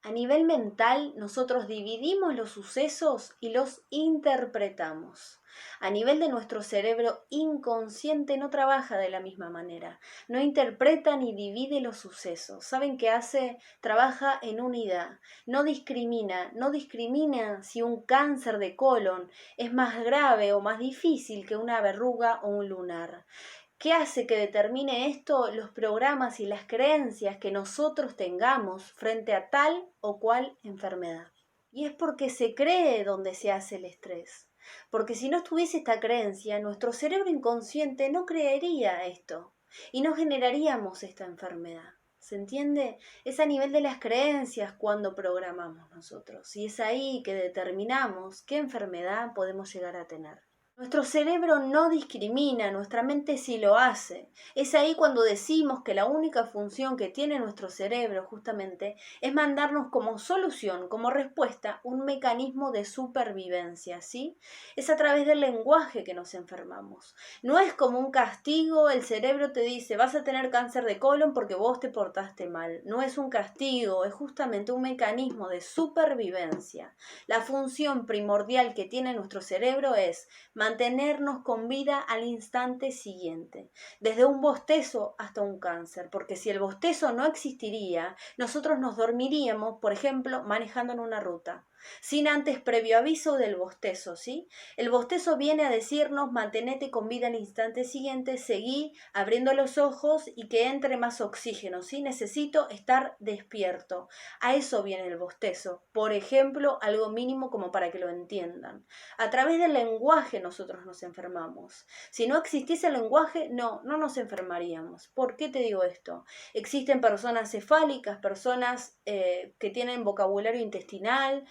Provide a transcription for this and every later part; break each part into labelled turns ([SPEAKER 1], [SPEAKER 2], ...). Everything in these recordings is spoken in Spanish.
[SPEAKER 1] A nivel mental, nosotros dividimos los sucesos y los interpretamos. A nivel de nuestro cerebro inconsciente no trabaja de la misma manera. No interpreta ni divide los sucesos. ¿Saben qué hace? Trabaja en unidad. No discrimina si un cáncer de colon es más grave o más difícil que una verruga o un lunar. ¿Qué hace que determine esto? Los programas y las creencias que nosotros tengamos frente a tal o cual enfermedad. Y es porque se cree donde se hace el estrés. Porque si no estuviese esta creencia, nuestro cerebro inconsciente no creería esto y no generaríamos esta enfermedad. ¿Se entiende? Es a nivel de las creencias cuando programamos nosotros. Y es ahí que determinamos qué enfermedad podemos llegar a tener. Nuestro cerebro no discrimina, nuestra mente sí lo hace. Es ahí cuando decimos que la única función que tiene nuestro cerebro justamente es mandarnos como solución, como respuesta, un mecanismo de supervivencia, ¿sí? Es a través del lenguaje que nos enfermamos. No es como un castigo, el cerebro te dice vas a tener cáncer de colon porque vos te portaste mal. No es un castigo, es justamente un mecanismo de supervivencia. La función primordial que tiene nuestro cerebro es mantenernos con vida al instante siguiente, desde un bostezo hasta un cáncer, porque si el bostezo no existiría, nosotros nos dormiríamos, por ejemplo, manejando en una ruta, sin antes previo aviso del bostezo, ¿sí? El bostezo viene a decirnos, mantenete con vida al instante siguiente, seguí abriendo los ojos y que entre más oxígeno, ¿sí? Necesito estar despierto. A eso viene el bostezo, por ejemplo, algo mínimo como para que lo entiendan. A través del lenguaje nosotros nos enfermamos. Si no existiese el lenguaje, no nos enfermaríamos. ¿Por qué te digo esto? Existen personas cefálicas, personas que tienen vocabulario intestinal,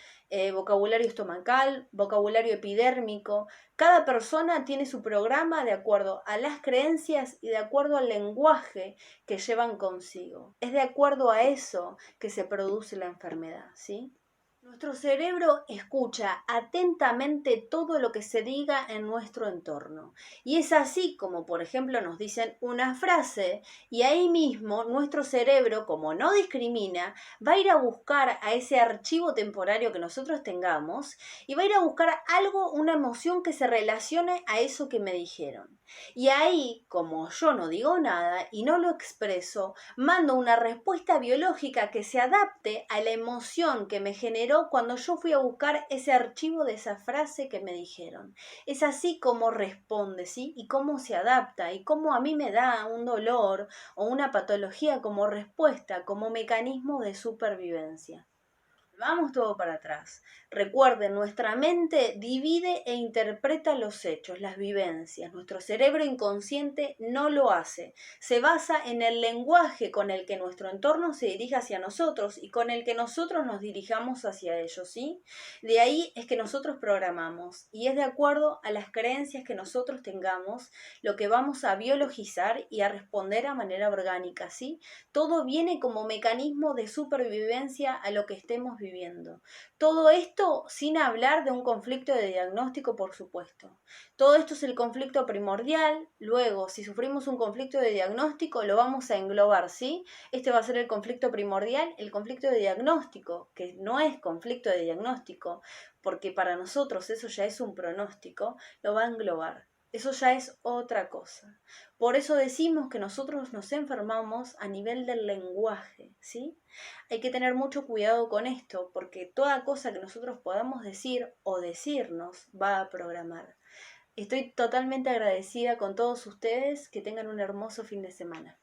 [SPEAKER 1] vocabulario estomacal, vocabulario epidérmico. Cada persona tiene su programa de acuerdo a las creencias y de acuerdo al lenguaje que llevan consigo. Es de acuerdo a eso que se produce la enfermedad, ¿sí? Nuestro cerebro escucha atentamente todo lo que se diga en nuestro entorno. Y es así como, por ejemplo, nos dicen una frase y ahí mismo nuestro cerebro, como no discrimina, va a ir a buscar a ese archivo temporario que nosotros tengamos y va a ir a buscar algo, una emoción que se relacione a eso que me dijeron. Y ahí, como yo no digo nada y no lo expreso, mando una respuesta biológica que se adapte a la emoción que me generó cuando yo fui a buscar ese archivo de esa frase que me dijeron. Es así como responde, ¿sí? Y cómo se adapta y cómo a mí me da un dolor o una patología como respuesta, como mecanismo de supervivencia. Vamos todo para atrás. Recuerden, nuestra mente divide e interpreta los hechos, las vivencias. Nuestro cerebro inconsciente no lo hace. Se basa en el lenguaje con el que nuestro entorno se dirige hacia nosotros y con el que nosotros nos dirijamos hacia ellos, ¿sí? De ahí es que nosotros programamos y es de acuerdo a las creencias que nosotros tengamos lo que vamos a biologizar y a responder a manera orgánica, ¿sí? Todo viene como mecanismo de supervivencia a lo que estemos viviendo. Todo esto sin hablar de un conflicto de diagnóstico, por supuesto. Todo esto es el conflicto primordial. Luego, si sufrimos un conflicto de diagnóstico, lo vamos a englobar, ¿sí? Este va a ser el conflicto primordial, el conflicto de diagnóstico, que no es conflicto de diagnóstico, porque para nosotros eso ya es un pronóstico, lo va a englobar. Eso ya es otra cosa. Por eso decimos que nosotros nos enfermamos a nivel del lenguaje, ¿sí? Hay que tener mucho cuidado con esto, porque toda cosa que nosotros podamos decir o decirnos va a programar. Estoy totalmente agradecida con todos ustedes, que tengan un hermoso fin de semana.